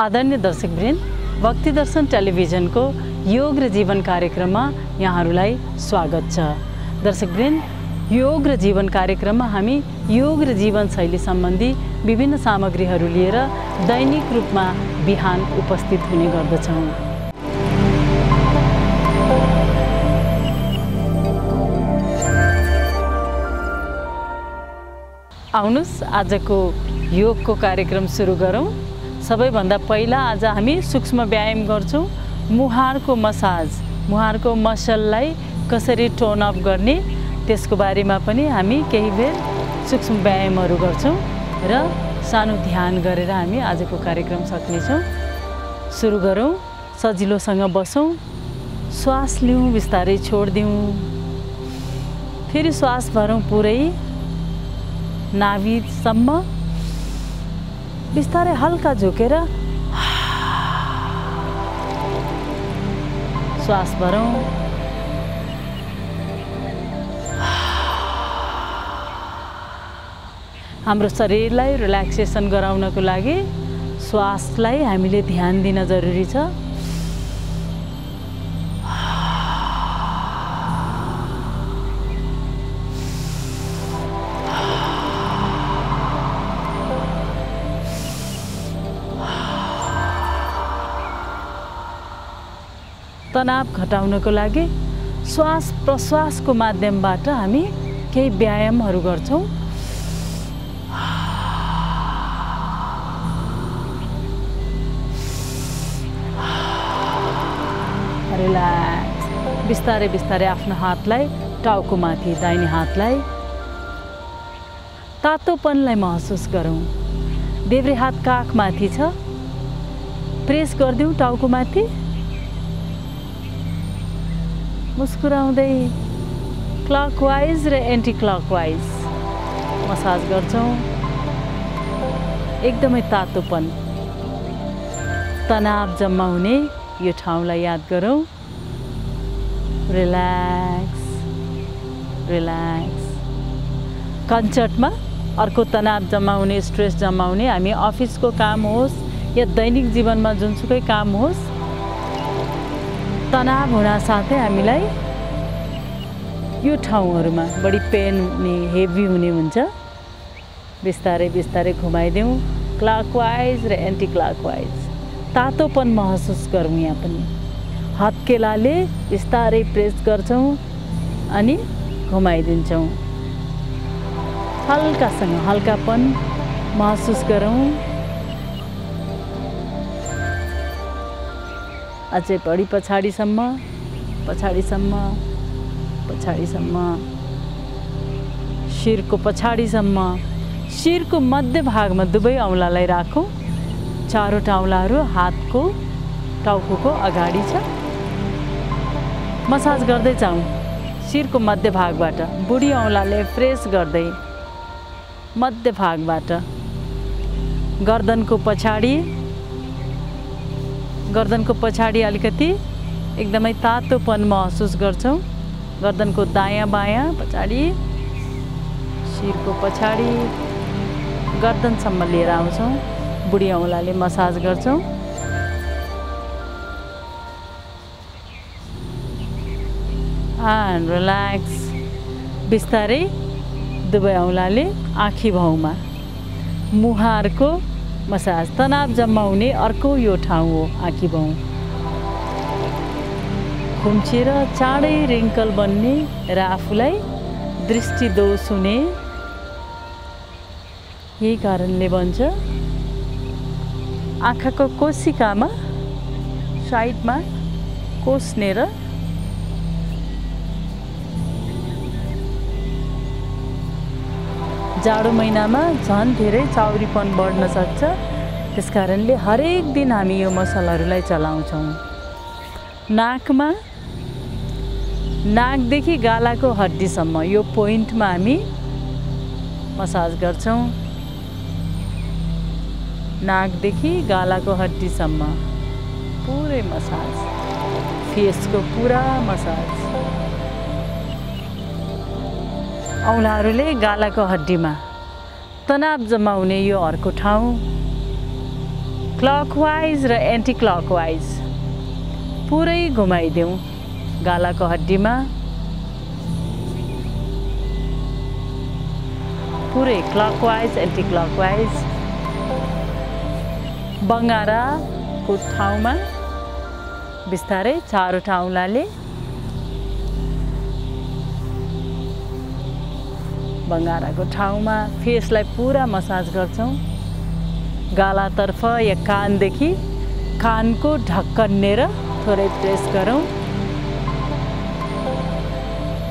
आदरणीय दर्शकवृन्द, भक्ति दर्शन टेलिभिजनको योग र जीवन कार्यक्रममा यहाँहरूलाई स्वागत छ। दर्शकवृन्द, योग र जीवन कार्यक्रममा हामी योग र जीवनशैली सम्बन्धी विभिन्न सामग्रीहरू लिएर दैनिक रूपमा बिहान उपस्थित हुने गर्दछौँ। आउनुस् आजको योगको कार्यक्रम सुरु गरौँ। सबैभन्दा पहिला आज हामी सूक्ष्म व्यायाम गर्छौँ। मुहारको मसाज, मुहारको मसललाई कसरी टोन अप गर्ने त्यसको बारेमा पनि हामी केही बेर सूक्ष्म व्यायामहरू गर्छौँ र सानो ध्यान गरेर हामी आजको कार्यक्रम सक्नेछौँ। सुरु गरौँ। सजिलोसँग बसौँ, श्वास लिउँ, बिस्तारै छोडिदिउँ, फेरि श्वास भरौँ पुरै नाभिसम्म, बिस्तारै हल्का झुकेर श्वास भरौँ। हाम्रो शरीरलाई रिल्याक्सेसन गराउनको लागि श्वासलाई हामीले ध्यान दिन जरुरी छ। तनाव घटाउनको लागि श्वास प्रश्वासको माध्यमबाट हामी केही व्यायामहरू गर्छौँ। रिल्याक्स। बिस्तारै बिस्तारै आफ्नो हातलाई टाउकोमाथि, दाहिने हातलाई तातोपनलाई महसुस गरौँ। देब्रे हात काखमाथि छ, प्रेस गरिदिउँ टाउकोमाथि। मुस्कुराउँदै क्लकवाइज र एन्टी क्लकवाइज मसाज गर्छौँ। एकदमै तातोपन, तनाव जम्मा हुने यो ठाउँलाई याद गरौँ। Relax relax. कञ्चटमा अर्को तनाव जम्मा हुने, स्ट्रेस जम्मा हुने, हामी अफिसको काम होस् या दैनिक जीवनमा जुनसुकै काम होस्, तनाव हुन साथै हामीलाई यो ठाउँहरूमा बढी पेन हुने, हेभी हुने हुन्छ। बिस्तारै बिस्तारै घुमाइदेऊ, क्लकवाइज र एन्टी क्लकवाइज। तातोपन महसुस गरौँ। यहाँ पनि हत्केलाले बिस्तारै प्रेस गर्छौँ अनि घुमाइदिन्छौँ। हल्कासँग हल्कापन महसुस गरौँ। अझै बढी पछाडिसम्म, पछाडिसम्म, पछाडिसम्म, शिरको पछाडिसम्म। शिरको मध्य भागमा दुवै औँलालाई राखौँ। चारवटा औँलाहरू हातको टाउकोको अगाडि छ। मसाज गर्दै जाउँ शिरको मध्य भागबाट, बुढी औँलाले प्रेस गर्दै मध्य भागबाट। गर्दनको पछाडि, गर्दनको पछाडि अलिकति एकदमै तातोपन महसुस गर्छौँ। गर्दनको दायाँ बायाँ पछाडि, शिरको पछाडि, गर्दनसम्म लिएर आउँछौँ। बुढी औँलाले मसाज गर्छौँ। And relax. बिस्तारै दुवै औँलाले आँखी भाउमा मुहारको मसाज। तनाव जम्मा हुने अर्को यो ठाउँ हो आँखी भाउ। खुम्चिएर चाँडै रिङ्कल बन्ने र आफूलाई दृष्टि दोष हुने, यही कारणले बन्छ। आँखाको कोशिकामा साइडमा कोस्नेर जाडो महिनामा झन् धेरै चाउरीपन बढ्न सक्छ। त्यसकारणले हरेक दिन हामी यो मसलहरूलाई चलाउँछौँ। नाकमा, नाकदेखि गालाको हड्डीसम्म यो पोइन्टमा हामी मसाज गर्छौँ। नाकदेखि गालाको हड्डीसम्म पुरै मसाज। फेसको पुरा मसाज। औँलाहरूले गालाको हड्डीमा तनाव जम्मा हुने यो अर्को ठाउँ। क्लकवाइज र एन्टी क्लकवाइज पुरै घुमाइदेऊ गालाको हड्डीमा, पुरै क्लकवाइज एन्टी क्लकवाइज। बङ्गाराको ठाउँमा बिस्तारै चारवटा औँलाले बङ्गाराको ठाउँमा फेसलाई पुरा मसाज गर्छौँ। गालातर्फ या कानदेखि कानको ढक्कनेर थोरै प्रेस गरौँ।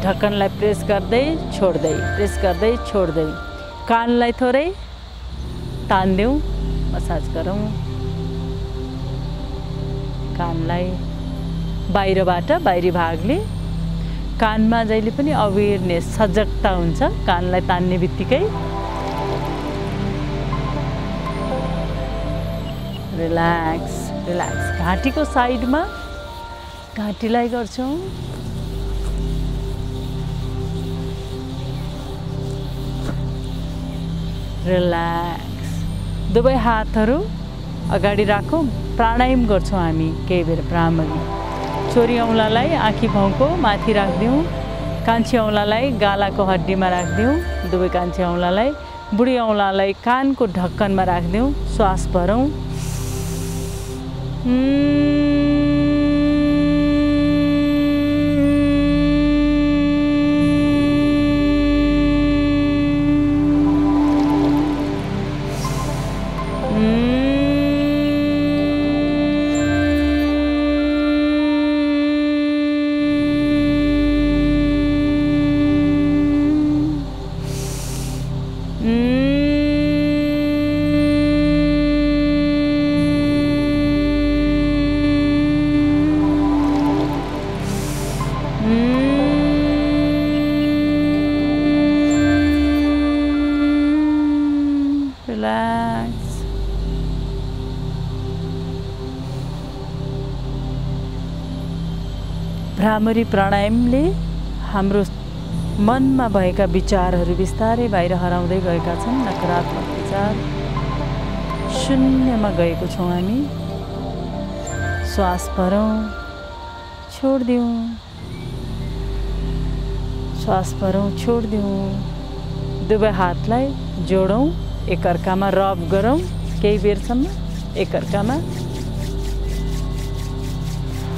ढक्कनलाई प्रेस गर्दै छोड्दै, प्रेस गर्दै छोड्दै कानलाई थोरै तान्देऊ, मसाज गरौँ। कानलाई बाहिरबाट, बाहिरी भागले कानमा जहिले पनि अवेरनेस, सजगता हुन्छ कानलाई तान्ने बित्तिकै। Relax relax. घाँटीको साइडमा घाँटीलाई गर्छौँ। रिल्याक्स। दुवै हातहरू अगाडि राखौँ। प्राणायाम गर्छौँ हामी केही बेर। भ्रामरी छोरी औँलालाई आँखी भाउको माथि राखिदिउँ, कान्छी औँलालाई गालाको हड्डीमा राखिदिउँ, दुवै कान्छी औँलालाई, बुढी औँलालाई कानको ढक्कनमा राखिदिउँ। श्वास भरौँ। रिल्याक्स। भ्रामरी प्राणायामले हाम्रो मनमा भएका विचारहरू बिस्तारै बाहिर हराउँदै गएका छन्। नकारात्मक विचार शून्यमा गएको छौँ हामी। श्वास भरौँ, छोडिदिउँ। श्वास भरौँ, छोडिदिउँ। दुवै हातलाई जोडौँ, एकअर्कामा रब गरौँ केही बेरसम्म एकअर्कामा।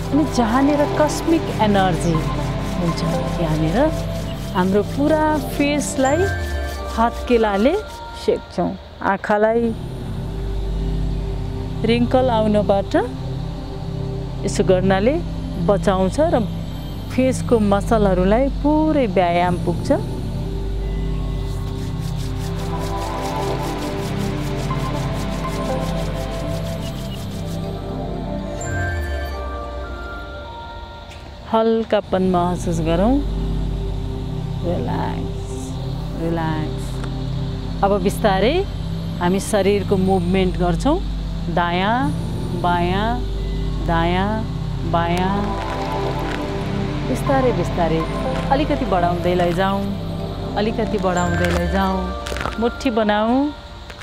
अनि जहाँनिर कस्मिक एनर्जी हुन्छ त्यहाँनिर हाम्रो पुरा फेसलाई हत्केलाले सेक्छौँ। आँखालाई रिङ्कल आउनबाट यसो गर्नाले बचाउँछ र फेसको मसलहरूलाई पुरै व्यायाम पुग्छ। हल्कापन महसुस गरौँ। Relax relax. अब बिस्तारै हामी शरीरको मुभमेन्ट गर्छौँ। दायाँ बायाँ, दायाँ बायाँ। बिस्तारै बिस्तारै अलिकति बढाउँदै लैजाउँ, अलिकति बढाउँदै लैजाउँ। मुट्ठी बनाऊँ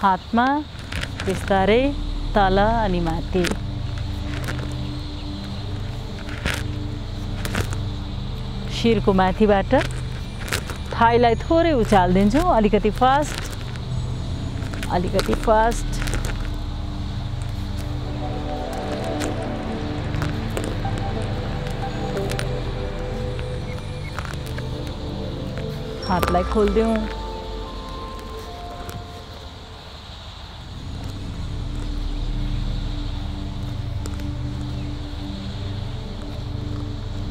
हातमा, बिस्तारै तल अनि माथि। शिरको माथिबाट थाइलाई थोरै उचालिदिन्छौँ। अलिकति फास्ट, अलिकति फास्ट। हातलाई खोलिदिउँ।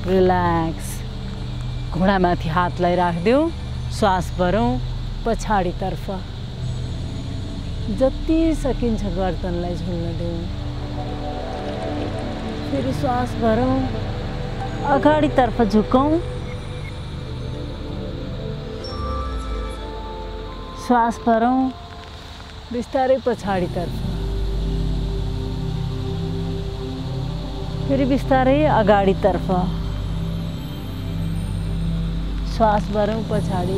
रिल्याक्स। घुँडामाथि हातलाई राखिदिउँ। श्वास भरौँ पछाडितर्फ। जति सकिन्छ गर्दनलाई झुल्न दिउँ। फेरि श्वास भरौँ, अगाडितर्फ झुकौँ। श्वास भरौँ, बिस्तारै पछाडितर्फ। फेरि बिस्तारै अगाडितर्फ। श्वास भरौँ पछाडि।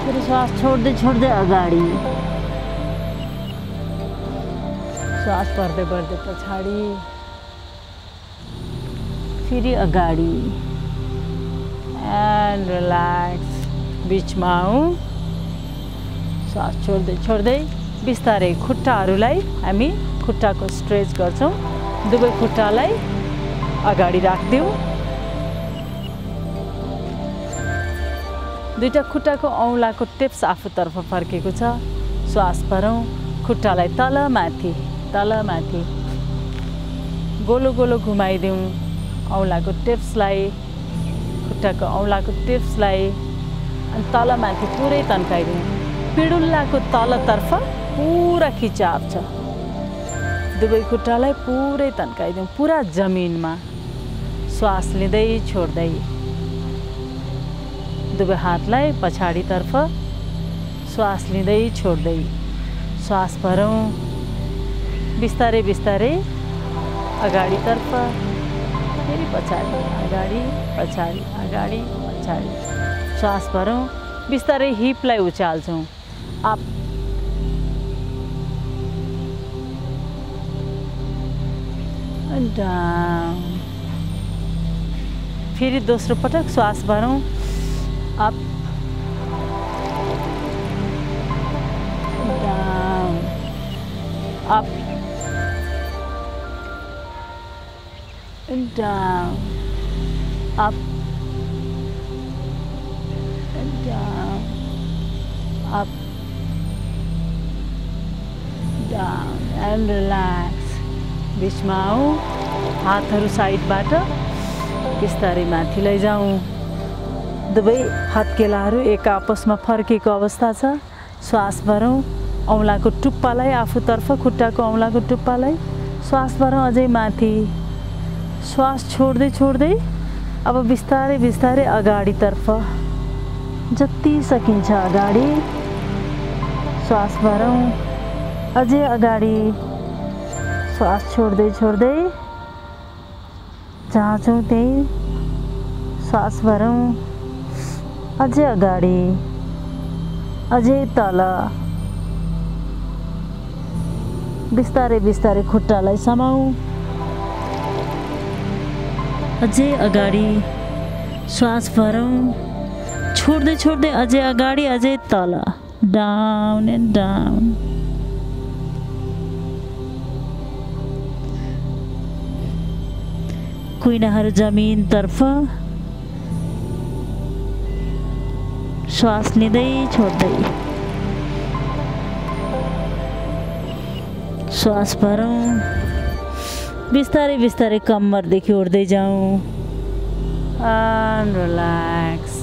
फेरि श्वास छोड्दै छोड्दै अगाडि। श्वास बढ्दै बढ्दै पछाडि फेरि अगाडि एन्ड रिल्याक्स बिचमा आऊ श्वास छोड्दै छोड्दै बिस्तारै खुट्टाहरूलाई हामी खुट्टाको स्ट्रेच गर्छौं दुवै खुट्टालाई अगाडि राख्दियौ दुईटा खुट्टाको औँलाको टिप्स आफूतर्फ फर्केको छ श्वास भरौँ खुट्टालाई तल माथि गोलो गोलो घुमाइदिउँ औँलाको टिप्सलाई खुट्टाको औँलाको टिप्सलाई अनि तल माथि पुरै तन्काइदिउँ पिडुल्लाको तलतर्फ पुरा खिचाव छ दुवै खुट्टालाई पुरै तन्काइदिउँ पुरा जमिनमा श्वास लिँदै छोड्दै दुवै हातलाई पछाडितर्फ श्वास लिँदै छोड्दै श्वास भरौँ बिस्तारै बिस्तारै अगाडितर्फ फेरि पछाडि अगाडि पछाडि श्वास भरौँ बिस्तारै हिपलाई उचाल्छौँ अप डाउन फेरि दोस्रो पटक श्वास भरौँ up down up down up and down up down and relax बिचमा आऊ हातहरू साइडबाट बिस्तारै माथि लैजाऊ दुवै हत्केलाहरू एक आपसमा फर्केको अवस्था छ श्वास भरौँ औँलाको टुप्पालाई आफूतर्फ खुट्टाको औँलाको टुप्पालाई श्वास भरौँ अझै माथि श्वास छोड्दै छोड्दै अब बिस्तारै बिस्तारै अगाडितर्फ जति सकिन्छ अगाडि श्वास भरौँ अझै अगाडि श्वास छोड्दै छोड्दै जहाँ छौँ त्यही श्वास भरौँ अझै अगाडि अझै तल बिस्तारै बिस्तारै खुट्टालाई समाऊ अझै अगाडि श्वास भरौँ छोड्दै छोड्दै अझै अगाडि अझै तल डाउन एन्ड डाउन कुइनाहरू जमिनतर्फ श्वास लिँदै छोड्दै श्वास भरौँ बिस्तारै बिस्तारै कम्मरदेखि उठ्दै जाउँ एन्ड रिल्याक्स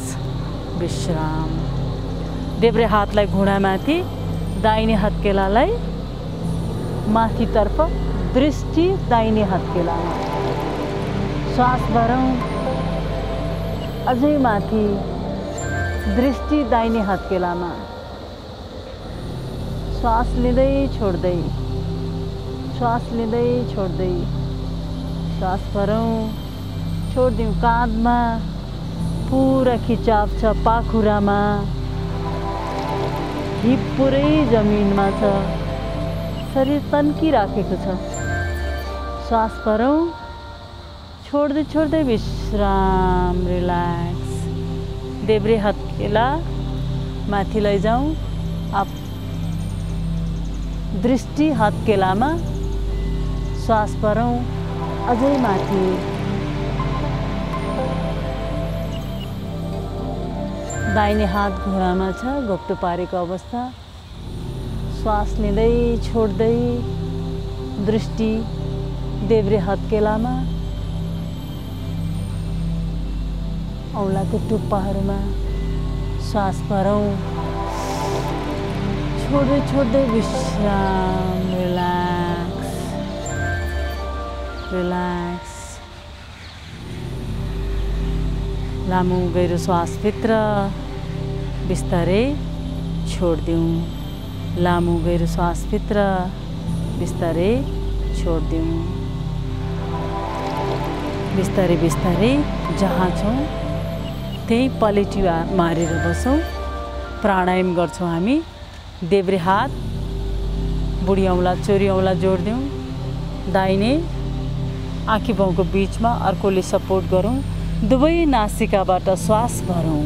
विश्राम देब्रे हातलाई घुँडामाथि दाहिने हत्केलालाई माथितर्फ दृष्टि दाहिने हत्केलामा श्वास भरौँ अझै माथि दृष्टि दाहिने हत्केलामा श्वास लिँदै छोड्दै श्वास लिँदै छोड्दै श्वास भरौँ छोडिदिउँ काँधमा पुरा खिचाव छ पाखुरामा हिप पुरै जमिनमा छ शरीर तन्किराखेको छ श्वास भरौँ छोड्दै छोड्दै विश्राम रिल्याक्स देब्रे हत्केला माथि लैजाउँ अप दृष्टि हत्केलामा श्वास भरौँ अझै माथि दाहिने हात घुँडामा छ घोप्टो पारेको अवस्था श्वास लिँदै छोड्दै दृष्टि देब्रे हत्केलामा औँलाको टुप्पाहरूमा श्वास भरौँ छोड्दै छोड्दै विश्राम रिल्याक्स रिल्याक्स लामो गहिरो श्वासभित्र बिस्तारै छोडिदिउँ लामो गहिरो श्वासभित्र बिस्तारै छोडिदिउँ बिस्तारै बिस्तारै जहाँ छौँ त्यही पलेटी मारेर बसौँ प्राणायाम गर्छौँ हामी देब्रे हात बुढी औँला चोरी औँला जोड्दिउँ। दाहिने आँखी भाउको बीचमा अर्कोले सपोर्ट गरौँ। दुवै नासिकाबाट श्वास भरौँ।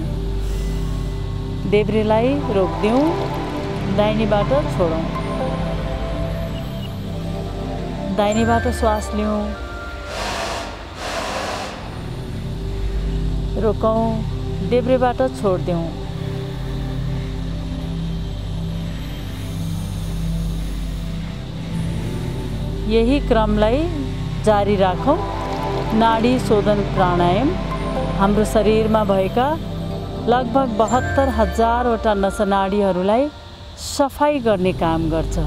देब्रेलाई रोक्दिउँ, दाहिनेबाट छोडौँ। दाहिनेबाट श्वास लिउँ, रोकौँ, देब्रेबाट छोड्दिउँ। यही क्रमलाई जारी राखौँ। नाडी शोधन प्राणायाम हाम्रो शरीरमा भएका लगभग 72,000वटा नसा नाडीहरूलाई सफाई गर्ने काम गर्छ।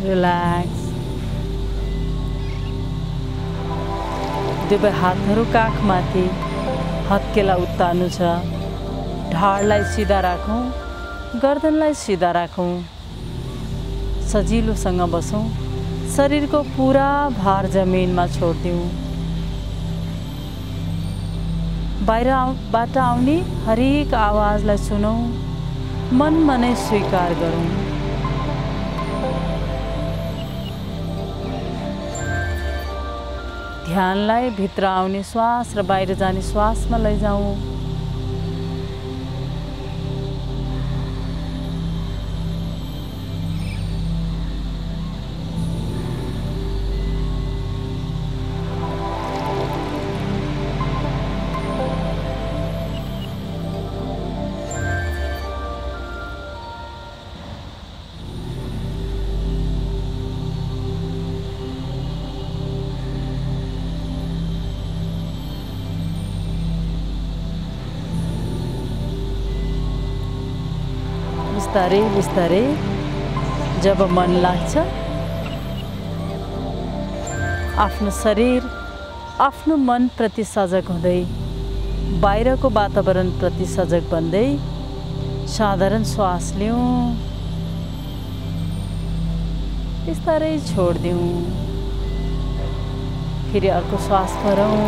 रिल्याक्स। दुवै हातहरू काखमाथि, हत्केला उत्तानो छ। ढाडलाई सिधा राखौँ, गर्दनलाई सिधा राखौँ। सजिलोसँग बसौँ। शरीरको पुरा भार जमिनमा छोड्दिउँ। बाहिरबाट आउने हरेक आवाजलाई सुनौँ, मनमा नै स्वीकार गरौँ। ध्यानलाई भित्र आउने श्वास र बाहिर जाने श्वासमा लैजाउँ। बिस्तारै बिस्तारै जब मन लाग्छ, आफ्नो शरीर आफ्नो मनप्रति सजग हुँदै बाहिरको वातावरणप्रति सजग बन्दै साधारण श्वास लिउँ, बिस्तारै छोड्दिउँ। फेरि अर्को श्वास भरौँ,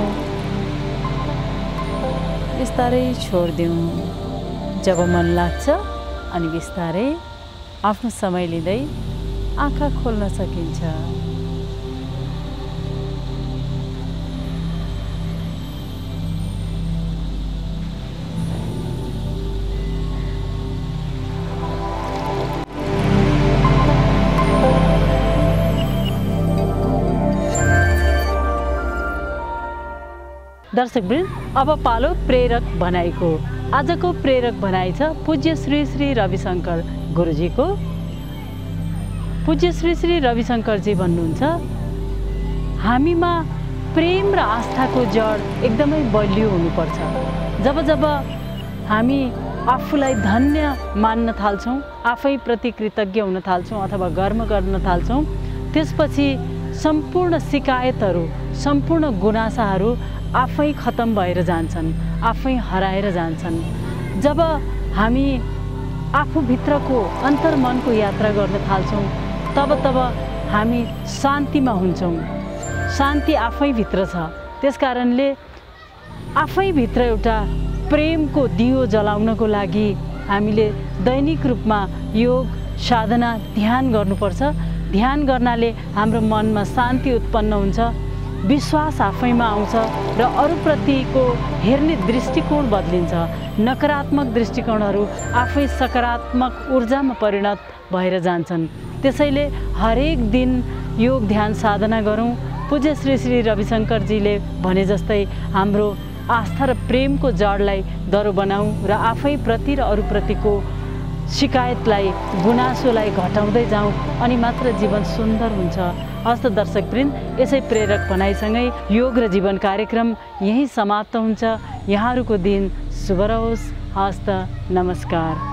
बिस्तारै छोड्दिउँ। जब मन लाग्छ अनि बिस्तारै आफ्नो समय लिँदै आँखा खोल्न सकिन्छ। दर्शकवृन्द, अब पालो प्रेरक भनाइको। आजको प्रेरक भनाइ छ पूज्य श्री श्री रविशंकर गुरुजीको। पूज्य श्री श्री रविशंकरजी भन्नुहुन्छ, हामीमा प्रेम र आस्थाको जड एकदमै बलियो हुनुपर्छ। जब जब हामी आफूलाई धन्य मान्न थाल्छौँ, आफैप्रति कृतज्ञ हुन थाल्छौँ अथवा गर्व गर्न थाल्छौँ, त्यसपछि सम्पूर्ण शिकायतहरू, सम्पूर्ण गुनासाहरू आफै खत्म भएर जान्छन्, आफै हराएर जान्छन्। जब हामी आफूभित्रको अन्तर्मनको यात्रा गर्न थाल्छौँ, तब हामी शान्तिमा हुन्छौँ। शान्ति आफैभित्र छ। त्यसकारणले आफैभित्र एउटा प्रेमको दियो जलाउनको लागि हामीले दैनिक रूपमा योग साधना ध्यान गर्नुपर्छ। ध्यान गर्नाले हाम्रो मनमा शान्ति उत्पन्न हुन्छ, विश्वास आफैमा आउँछ र अरूप्रतिको हेर्ने दृष्टिकोण बदलिन्छ। नकारात्मक दृष्टिकोणहरू आफै सकारात्मक ऊर्जामा परिणत भएर जान्छन्। त्यसैले हरेक दिन योग ध्यान साधना गरौँ। पूज्य श्री श्री रविशङ्करजीले भने जस्तै हाम्रो आस्था र प्रेमको जडलाई दह्रो बनाऊ र आफैप्रति र अरूप्रतिको शिकायतलाई गुनासोलाई घटाउँदै जाउँ, अनि मात्र जीवन सुन्दर हुन्छ। हस्त दर्शकवृन्द, यसै प्रेरक भनाइसँगै योग र जीवन कार्यक्रम यहीँ समाप्त हुन्छ। यहाँहरूको दिन शुभ रहोस्। हस्त नमस्कार।